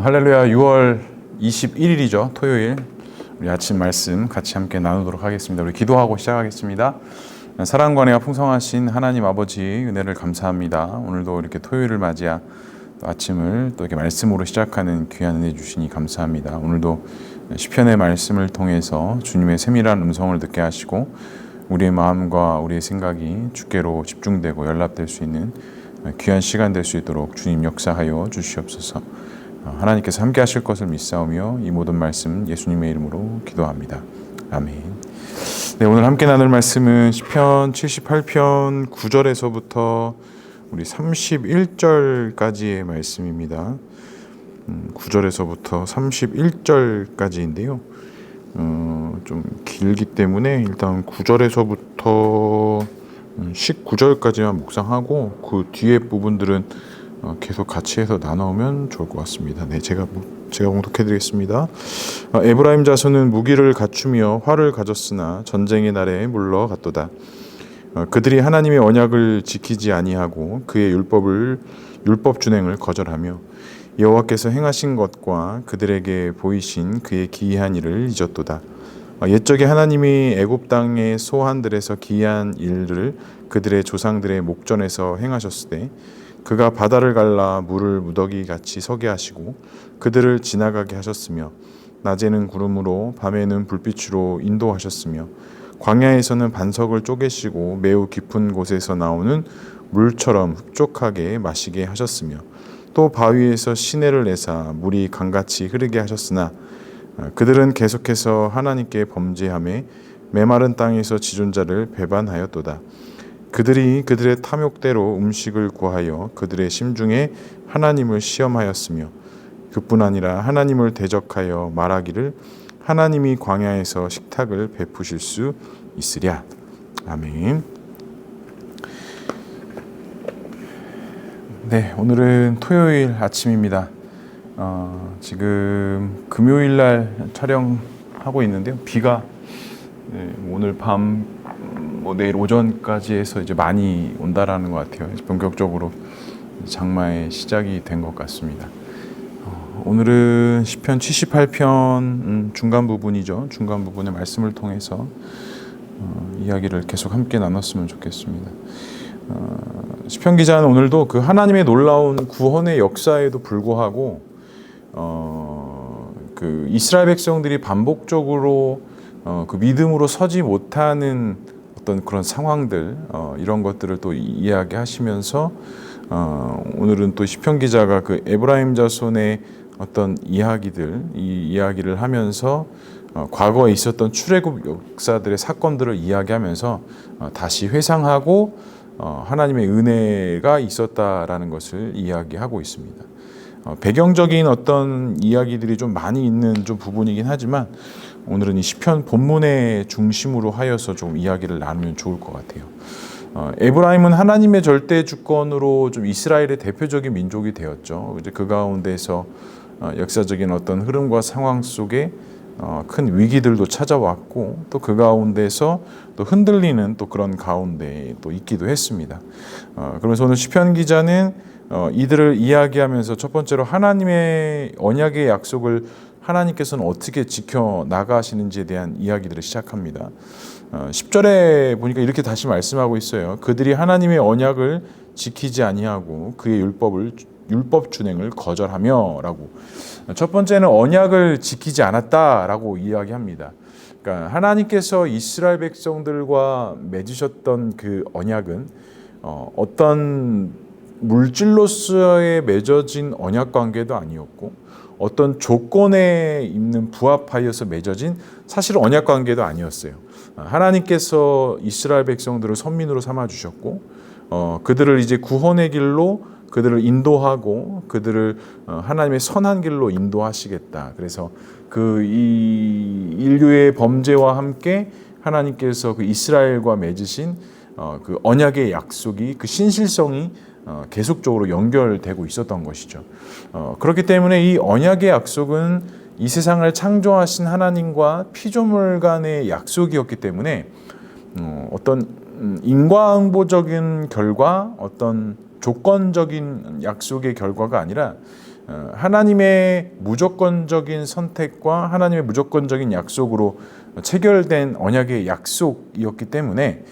할렐루야. 6월 21일이죠. 토요일. 우리 아침 말씀 같이 함께 나누도록 하겠습니다. 우리 기도하고 시작하겠습니다. 사랑과 은혜가 풍성하신 하나님 아버지 은혜를 감사합니다. 오늘도 이렇게 토요일을 맞이하 또 아침을 또 이렇게 말씀으로 시작하는 귀한 은혜 주시니 감사합니다. 오늘도 시편의 말씀을 통해서 주님의 세밀한 음성을 듣게 하시고 우리의 마음과 우리의 생각이 주께로 집중되고 연락될 수 있는 귀한 시간 될 수 있도록 주님 역사하여 주시옵소서. 하나님께서 함께 하실 것을 믿사오며 이 모든 말씀 예수님의 이름으로 기도합니다. 아멘. 네, 오늘 함께 나눌 말씀은 시편 78편 9절에서부터 우리 31절까지의 말씀입니다. 9절에서부터 31절까지인데요. 좀 길기 때문에 일단 9절에서부터 19절까지만 묵상하고 그 뒤에 부분들은 계속 같이 해서 나누면 좋을 것 같습니다. 네, 제가 봉독해 드리겠습니다. 에브라임 자손은 무기를 갖추며 활을 가졌으나 전쟁의 날에 물러갔도다. 그들이 하나님의 언약을 지키지 아니하고 그의 율법 준행을 거절하며 여호와께서 행하신 것과 그들에게 보이신 그의 기이한 일을 잊었도다. 옛적에 하나님이 애굽 땅의 소한들에서 기이한 일을 그들의 조상들의 목전에서 행하셨을 때 그가 바다를 갈라 물을 무더기같이 서게 하시고 그들을 지나가게 하셨으며 낮에는 구름으로 밤에는 불빛으로 인도하셨으며 광야에서는 반석을 쪼개시고 매우 깊은 곳에서 나오는 물처럼 흡족하게 마시게 하셨으며 또 바위에서 시내를 내사 물이 강같이 흐르게 하셨으나 그들은 계속해서 하나님께 범죄하며 메마른 땅에서 지존자를 배반하였도다. 그들이 그들의 탐욕대로 음식을 구하여 그들의 심중에 하나님을 시험하였으며 그뿐 아니라 하나님을 대적하여 말하기를 하나님이 광야에서 식탁을 베푸실 수 있으랴. 아멘. 네, 오늘은 토요일 아침입니다. 지금 금요일 날 촬영하고 있는데요. 비가 오늘 밤 내일 오전까지 해서 이제 많이 온다라는 것 같아요. 본격적으로 장마의 시작이 된 것 같습니다. 오늘은 시편 78편 중간 부분이죠. 중간 부분의 말씀을 통해서 이야기를 계속 함께 나눴으면 좋겠습니다. 시편 기자는 오늘도 그 하나님의 놀라운 구원의 역사에도 불구하고 그 이스라엘 백성들이 반복적으로 그 믿음으로 서지 못하는 어떤 그런 상황들 이런 것들을 또 이야기하시면서 오늘은 또 시편 기자가 그 에브라임 자손의 어떤 이 이야기를 하면서 과거에 있었던 출애굽 역사들의 사건들을 이야기하면서 다시 회상하고 하나님의 은혜가 있었다라는 것을 이야기하고 있습니다. 배경적인 어떤 이야기들이 좀 많이 있는 좀 부분이긴 하지만 오늘은 이 시편 본문의 중심으로 하여서 좀 이야기를 나누면 좋을 것 같아요. 에브라임은 하나님의 절대 주권으로 좀 이스라엘의 대표적인 민족이 되었죠. 이제 그 가운데서 역사적인 어떤 흐름과 상황 속에 큰 위기들도 찾아왔고 또 그 가운데서 또 흔들리는 또 그런 가운데 또 있기도 했습니다. 그러면서 오늘 시편 기자는 이들을 이야기하면서 첫 번째로 하나님의 언약의 약속을 하나님께서는 어떻게 지켜 나가시는지에 대한 이야기들을 시작합니다. 10절에 보니까 이렇게 다시 말씀하고 있어요. 그들이 하나님의 언약을 지키지 아니하고 그의 율법 준행을 거절하며 라고. 첫 번째는 언약을 지키지 않았다라고 이야기합니다. 그러니까 하나님께서 이스라엘 백성들과 맺으셨던 그 언약은 어떤 물질로서의 맺어진 언약 관계도 아니었고 어떤 조건에 있는 부합하여서 맺어진 사실 언약 관계도 아니었어요. 하나님께서 이스라엘 백성들을 선민으로 삼아 주셨고 그들을 이제 구원의 길로 그들을 인도하고 그들을 하나님의 선한 길로 인도하시겠다. 그래서 이 인류의 범죄와 함께 하나님께서 그 이스라엘과 맺으신 그 언약의 약속이 그 신실성이 계속적으로 연결되고 있었던 것이죠. 그렇기 때문에 이 언약의 약속은 이 세상을 창조하신 하나님과 피조물 간의 약속이었기 때문에 어떤 인과응보적인 결과, 어떤 조건적인 약속의 결과가 아니라 하나님의 무조건적인 선택과 하나님의 무조건적인 약속으로 체결된 언약의 약속이었기 때문에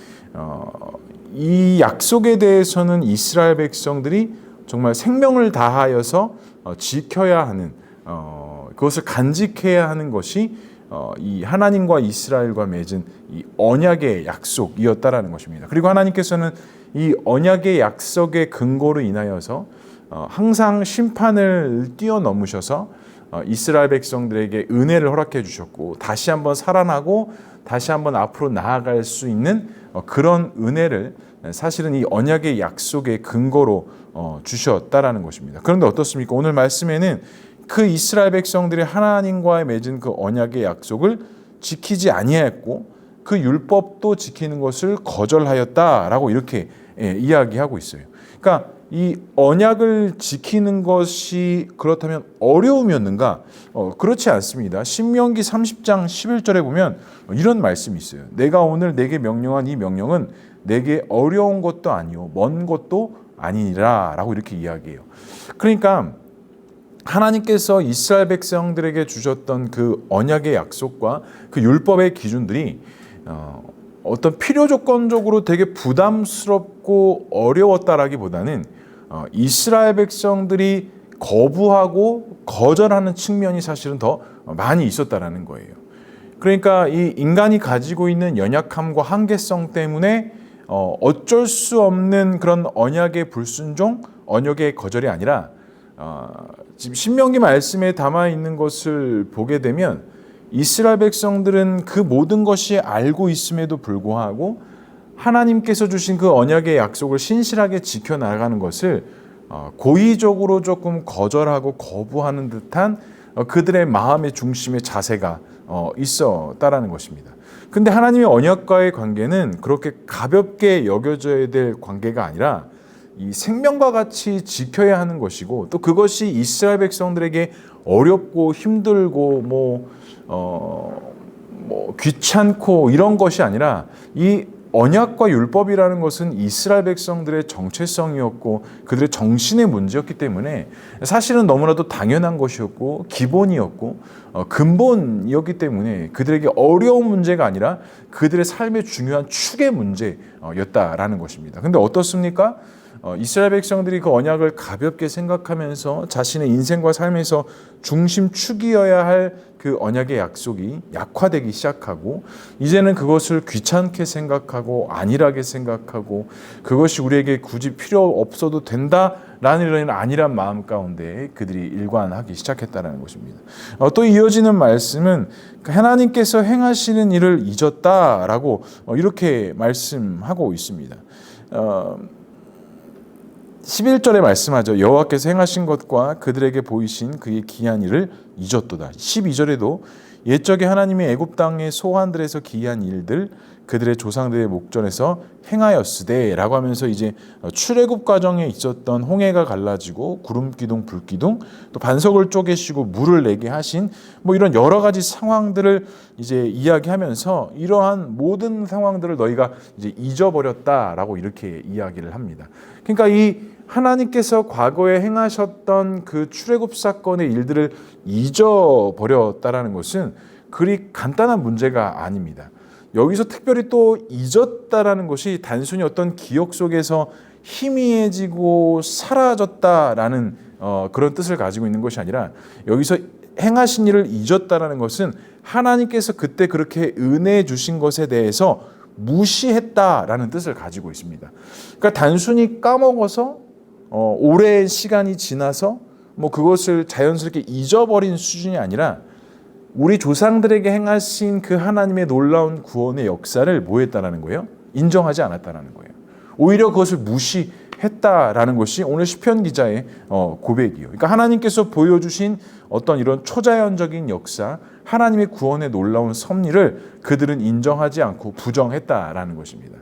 이 약속에 대해서는 이스라엘 백성들이 정말 생명을 다하여서 지켜야 하는, 그것을 간직해야 하는 것이 이 하나님과 이스라엘과 맺은 이 언약의 약속이었다라는 것입니다. 그리고 하나님께서는 이 언약의 약속의 근거로 인하여서 항상 심판을 뛰어넘으셔서 이스라엘 백성들에게 은혜를 허락해 주셨고, 다시 한번 살아나고 다시 한번 앞으로 나아갈 수 있는 그런 은혜를 사실은 이 언약의 약속의 근거로 주셨다라는 것입니다. 그런데 어떻습니까? 오늘 말씀에는 그 이스라엘 백성들이 하나님과의 맺은 그 언약의 약속을 지키지 아니하였고 그 율법도 지키는 것을 거절하였다라고 이렇게 이야기하고 있어요. 그러니까 이 언약을 지키는 것이 그렇다면 어려움이었는가? 그렇지 않습니다. 신명기 30장 11절에 보면 이런 말씀이 있어요. 내가 오늘 내게 명령한 이 명령은 내게 어려운 것도 아니요 먼 것도 아니니라 라고 이렇게 이야기해요. 그러니까 하나님께서 이스라엘 백성들에게 주셨던 그 언약의 약속과 그 율법의 기준들이 어떤 필요 조건적으로 되게 부담스럽고 어려웠다라기보다는 이스라엘 백성들이 거부하고 거절하는 측면이 사실은 더 많이 있었다라는 거예요. 그러니까 이 인간이 가지고 있는 연약함과 한계성 때문에 어쩔 수 없는 그런 언약의 불순종, 언약의 거절이 아니라 지금 신명기 말씀에 담아 있는 것을 보게 되면 이스라엘 백성들은 그 모든 것이 알고 있음에도 불구하고 하나님께서 주신 그 언약의 약속을 신실하게 지켜나가는 것을 고의적으로 조금 거절하고 거부하는 듯한 그들의 마음의 중심의 자세가 있었다라는 것입니다. 근데 하나님의 언약과의 관계는 그렇게 가볍게 여겨져야 될 관계가 아니라 이 생명과 같이 지켜야 하는 것이고, 또 그것이 이스라엘 백성들에게 어렵고 힘들고 귀찮고 이런 것이 아니라 이 언약과 율법이라는 것은 이스라엘 백성들의 정체성이었고 그들의 정신의 문제였기 때문에 사실은 너무나도 당연한 것이었고 기본이었고 근본이었기 때문에 그들에게 어려운 문제가 아니라 그들의 삶의 중요한 축의 문제였다라는 것입니다. 근데 어떻습니까? 이스라엘 백성들이 그 언약을 가볍게 생각하면서 자신의 인생과 삶에서 중심축이어야 할 그 언약의 약속이 약화되기 시작하고, 이제는 그것을 귀찮게 생각하고 안일하게 생각하고 그것이 우리에게 굳이 필요 없어도 된다라는 이런 안일한 마음 가운데 그들이 일관하기 시작했다는 것입니다. 또 이어지는 말씀은 하나님께서 행하시는 일을 잊었다라고 이렇게 말씀하고 있습니다. 11절에 말씀하죠. 여호와께서 행하신 것과 그들에게 보이신 그의 기이한 일을 잊었도다. 12절에도 옛적에 하나님이 애굽 땅의 소환들에서 기이한 일들 그들의 조상들의 목전에서 행하였으되라고 하면서 이제 출애굽 과정에 있었던 홍해가 갈라지고 구름 기둥 불 기둥 또 반석을 쪼개시고 물을 내게 하신 이런 여러 가지 상황들을 이제 이야기하면서 이러한 모든 상황들을 너희가 이제 잊어버렸다라고 이렇게 이야기를 합니다. 그러니까 이 하나님께서 과거에 행하셨던 그 출애굽 사건의 일들을 잊어버렸다라는 것은 그리 간단한 문제가 아닙니다. 여기서 특별히 또 잊었다라는 것이 단순히 어떤 기억 속에서 희미해지고 사라졌다라는 그런 뜻을 가지고 있는 것이 아니라, 여기서 행하신 일을 잊었다라는 것은 하나님께서 그때 그렇게 은혜 주신 것에 대해서 무시했다라는 뜻을 가지고 있습니다. 그러니까 단순히 까먹어서 오랜 시간이 지나서 그것을 자연스럽게 잊어버린 수준이 아니라 우리 조상들에게 행하신 그 하나님의 놀라운 구원의 역사를 뭐했다라는 거예요? 인정하지 않았다라는 거예요. 오히려 그것을 무시했다라는 것이 오늘 시편 기자의 고백이에요. 그러니까 하나님께서 보여주신 어떤 이런 초자연적인 역사, 하나님의 구원의 놀라운 섭리를 그들은 인정하지 않고 부정했다라는 것입니다.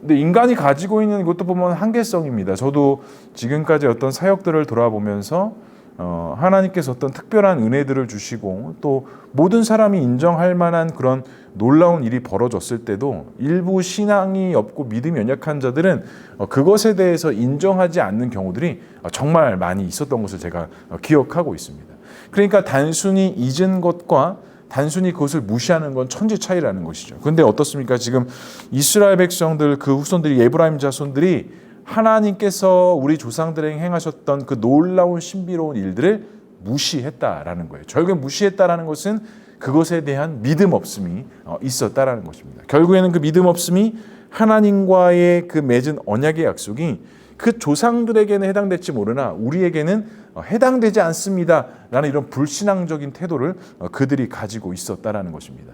근데 인간이 가지고 있는 것도 보면 한계성입니다. 저도 지금까지 어떤 사역들을 돌아보면서 하나님께서 어떤 특별한 은혜들을 주시고 또 모든 사람이 인정할 만한 그런 놀라운 일이 벌어졌을 때도 일부 신앙이 없고 믿음이 연약한 자들은 그것에 대해서 인정하지 않는 경우들이 정말 많이 있었던 것을 제가 기억하고 있습니다. 그러니까 단순히 잊은 것과 단순히 그것을 무시하는 건 천지 차이라는 것이죠. 그런데 어떻습니까? 지금 이스라엘 백성들, 그 후손들이, 에브라임 자손들이 하나님께서 우리 조상들에게 행하셨던 그 놀라운 신비로운 일들을 무시했다라는 거예요. 결국 무시했다라는 것은 그것에 대한 믿음 없음이 있었다라는 것입니다. 결국에는 그 믿음 없음이 하나님과의 그 맺은 언약의 약속이 그 조상들에게는 해당될지 모르나 우리에게는 해당되지 않습니다라는 이런 불신앙적인 태도를 그들이 가지고 있었다라는 것입니다.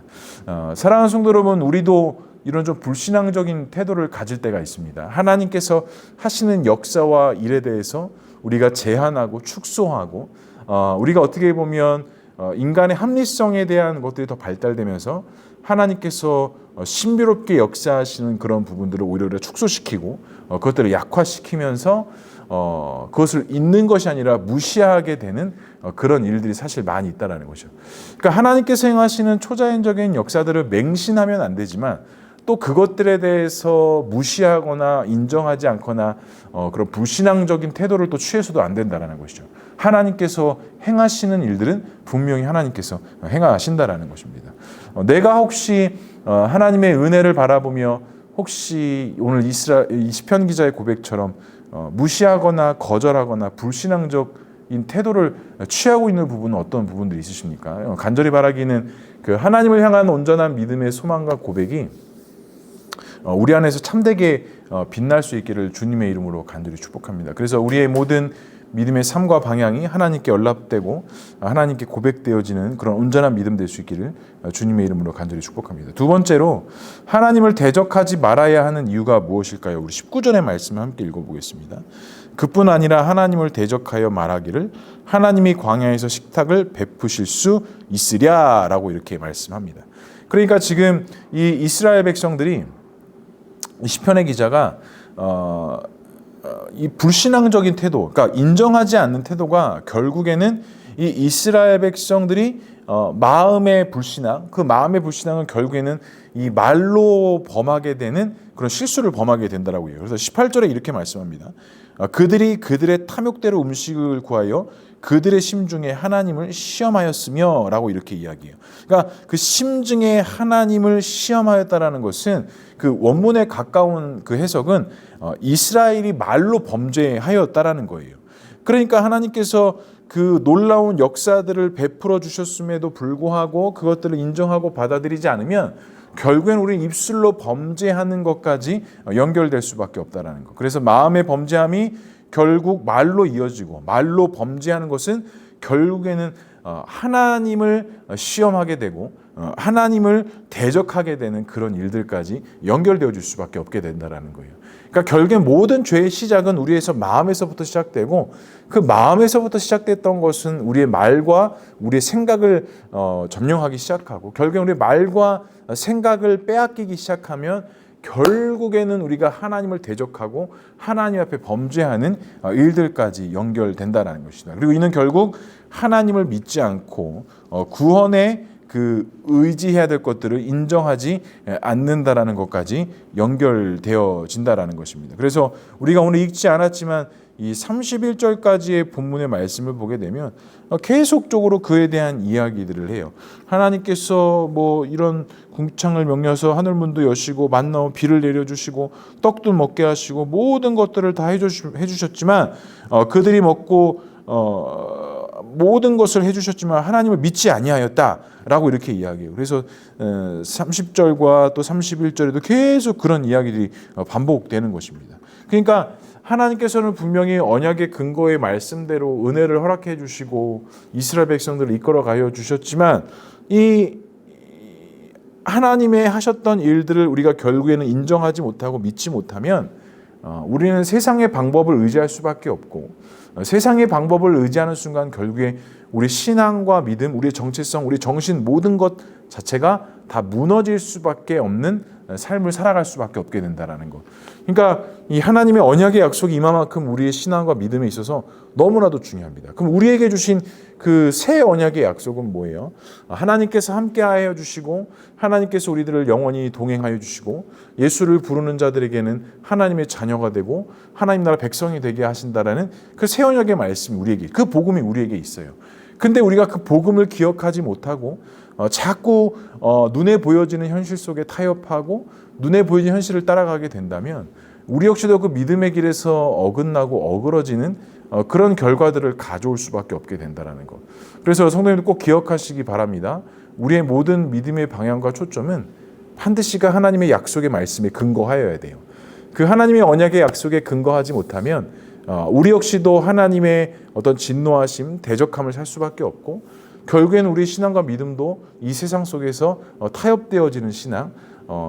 사랑하는 성도 여러분, 우리도 이런 좀 불신앙적인 태도를 가질 때가 있습니다. 하나님께서 하시는 역사와 일에 대해서 우리가 제한하고 축소하고 우리가 어떻게 보면 인간의 합리성에 대한 것들이 더 발달되면서 하나님께서 신비롭게 역사하시는 그런 부분들을 오히려 축소시키고 그것들을 약화시키면서 그것을 잊는 것이 아니라 무시하게 되는 그런 일들이 사실 많이 있다는 거죠. 그러니까 하나님께서 행하시는 초자연적인 역사들을 맹신하면 안 되지만 또 그것들에 대해서 무시하거나 인정하지 않거나 그런 불신앙적인 태도를 또 취해서도 안 된다는 것이죠. 하나님께서 행하시는 일들은 분명히 하나님께서 행하신다라는 것입니다. 내가 혹시 하나님의 은혜를 바라보며 혹시 오늘 이 시편 기자의 고백처럼 무시하거나 거절하거나 불신앙적인 태도를 취하고 있는 부분은 어떤 부분들이 있으십니까? 간절히 바라기는 그 하나님을 향한 온전한 믿음의 소망과 고백이 우리 안에서 참되게 빛날 수 있기를 주님의 이름으로 간절히 축복합니다. 그래서 우리의 모든 믿음의 삶과 방향이 하나님께 연락되고 하나님께 고백되어지는 그런 온전한 믿음 될 수 있기를 주님의 이름으로 간절히 축복합니다. 두 번째로 하나님을 대적하지 말아야 하는 이유가 무엇일까요? 우리 19절의 말씀을 함께 읽어보겠습니다. 그뿐 아니라 하나님을 대적하여 말하기를 하나님이 광야에서 식탁을 베푸실 수 있으랴 라고 이렇게 말씀합니다. 그러니까 지금 이 이스라엘 백성들이 시편의 기자가 이 불신앙적인 태도, 그러니까 인정하지 않는 태도가 결국에는 이 이스라엘 백성들이 마음의 불신앙, 그 마음의 불신앙은 결국에는 이 말로 범하게 되는 그런 실수를 범하게 된다라고 해요. 그래서 18절에 이렇게 말씀합니다. 그들이 그들의 탐욕대로 음식을 구하여 그들의 심중에 하나님을 시험하였으며 라고 이렇게 이야기해요. 그러니까 그 심중에 하나님을 시험하였다라는 것은 그 원문에 가까운 그 해석은 이스라엘이 말로 범죄하였다라는 거예요. 그러니까 하나님께서 그 놀라운 역사들을 베풀어 주셨음에도 불구하고 그것들을 인정하고 받아들이지 않으면 결국엔 우리는 입술로 범죄하는 것까지 연결될 수밖에 없다라는 것. 그래서 마음의 범죄함이 결국 말로 이어지고 말로 범죄하는 것은 결국에는 하나님을 시험하게 되고 하나님을 대적하게 되는 그런 일들까지 연결되어 줄 수밖에 없게 된다라는 거예요. 그러니까 결국엔 모든 죄의 시작은 우리에서 마음에서부터 시작되고 그 마음에서부터 시작됐던 것은 우리의 말과 우리의 생각을 점령하기 시작하고 결국엔 우리의 말과 생각을 빼앗기기 시작하면 결국에는 우리가 하나님을 대적하고 하나님 앞에 범죄하는 일들까지 연결된다는 것이다. 그리고 이는 결국 하나님을 믿지 않고 구원에 그 의지해야 될 것들을 인정하지 않는다라는 것까지 연결되어진다라는 것입니다. 그래서 우리가 오늘 읽지 않았지만 이 31절까지의 본문의 말씀을 보게 되면 계속적으로 그에 대한 이야기들을 해요. 하나님께서 뭐 이런 궁창을 명려서 하늘문도 여시고 만나온 비를 내려주시고 떡도 먹게 하시고 모든 것들을 다 해주셨지만 그들이 먹고 모든 것을 해주셨지만 하나님을 믿지 아니하였다라고 이렇게 이야기해요. 그래서 30절과 또 31절에도 계속 그런 이야기들이 반복되는 것입니다. 그러니까 하나님께서는 분명히 언약의 근거의 말씀대로 은혜를 허락해 주시고 이스라엘 백성들을 이끌어 가여 주셨지만 이 하나님의 하셨던 일들을 우리가 결국에는 인정하지 못하고 믿지 못하면 우리는 세상의 방법을 의지할 수밖에 없고 세상의 방법을 의지하는 순간 결국에 우리 신앙과 믿음, 우리의 정체성, 우리 정신 모든 것 자체가 다 무너질 수밖에 없는 삶을 살아갈 수밖에 없게 된다는 것. 그러니까 이 하나님의 언약의 약속이 이만큼 우리의 신앙과 믿음에 있어서 너무나도 중요합니다. 그럼 우리에게 주신 그 새 언약의 약속은 뭐예요? 하나님께서 함께하여 주시고 하나님께서 우리들을 영원히 동행하여 주시고 예수를 부르는 자들에게는 하나님의 자녀가 되고 하나님 나라 백성이 되게 하신다라는 그 새 언약의 말씀이 우리에게, 그 복음이 우리에게 있어요. 근데 우리가 그 복음을 기억하지 못하고 자꾸 눈에 보여지는 현실 속에 타협하고 눈에 보이는 현실을 따라가게 된다면 우리 역시도 그 믿음의 길에서 어긋나고 어그러지는 그런 결과들을 가져올 수밖에 없게 된다는 것. 그래서 성도님들 꼭 기억하시기 바랍니다. 우리의 모든 믿음의 방향과 초점은 반드시가 하나님의 약속의 말씀에 근거하여야 돼요. 그 하나님의 언약의 약속에 근거하지 못하면 우리 역시도 하나님의 어떤 진노하심, 대적함을 살 수밖에 없고 결국에는 우리 신앙과 믿음도 이 세상 속에서 타협되어지는 신앙,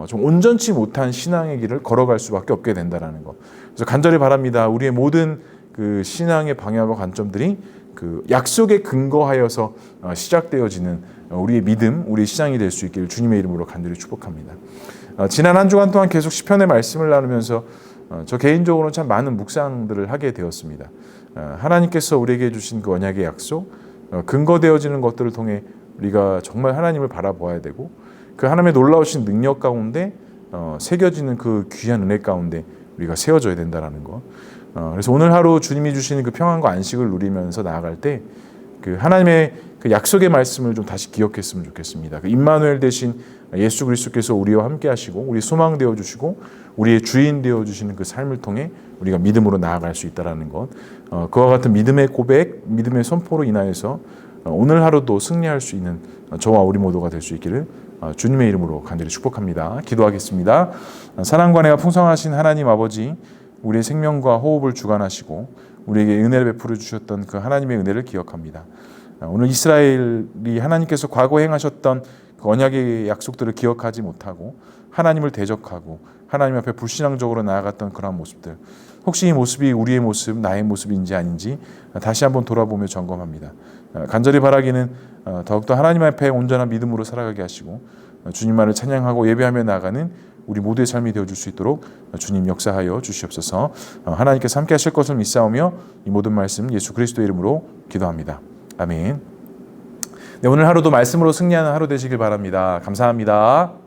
좀 온전치 못한 신앙의 길을 걸어갈 수밖에 없게 된다는 것. 그래서 간절히 바랍니다. 우리의 모든 그 신앙의 방향과 관점들이 그 약속에 근거하여서 시작되어지는 우리의 믿음, 우리의 신앙이 될 수 있기를 주님의 이름으로 간절히 축복합니다. 지난 한 주간 동안 계속 시편의 말씀을 나누면서 저 개인적으로는 참 많은 묵상들을 하게 되었습니다. 하나님께서 우리에게 주신 그 언약의 약속, 근거되어지는 것들을 통해 우리가 정말 하나님을 바라보아야 되고 그 하나님의 놀라우신 능력 가운데 새겨지는 그 귀한 은혜 가운데 우리가 세워져야 된다는 것. 그래서 오늘 하루 주님이 주시는 그 평안과 안식을 누리면서 나아갈 때 그 하나님의 그 약속의 말씀을 좀 다시 기억했으면 좋겠습니다. 그 임마누엘 대신 예수 그리스도께서 우리와 함께 하시고 우리 소망 되어 주시고 우리의 주인 되어 주시는 그 삶을 통해 우리가 믿음으로 나아갈 수 있다라는 것. 그와 같은 믿음의 고백, 믿음의 선포로 인하여서 오늘 하루도 승리할 수 있는 저와 우리 모두가 될 수 있기를 주님의 이름으로 간절히 축복합니다. 기도하겠습니다. 사랑과 은혜가 풍성하신 하나님 아버지, 우리의 생명과 호흡을 주관하시고 우리에게 은혜를 베풀어 주셨던 그 하나님의 은혜를 기억합니다. 오늘 이스라엘이 하나님께서 과거에 행하셨던 그 언약의 약속들을 기억하지 못하고 하나님을 대적하고 하나님 앞에 불신앙적으로 나아갔던 그러한 모습들, 혹시 이 모습이 우리의 모습, 나의 모습인지 아닌지 다시 한번 돌아보며 점검합니다. 간절히 바라기는 더욱더 하나님 앞에 온전한 믿음으로 살아가게 하시고 주님만을 찬양하고 예배하며 나아가는 우리 모두의 삶이 되어줄 수 있도록 주님 역사하여 주시옵소서. 하나님께서 함께 하실 것을 믿사오며 이 모든 말씀 예수 그리스도의 이름으로 기도합니다. 아멘. 네, 오늘 하루도 말씀으로 승리하는 하루 되시길 바랍니다. 감사합니다.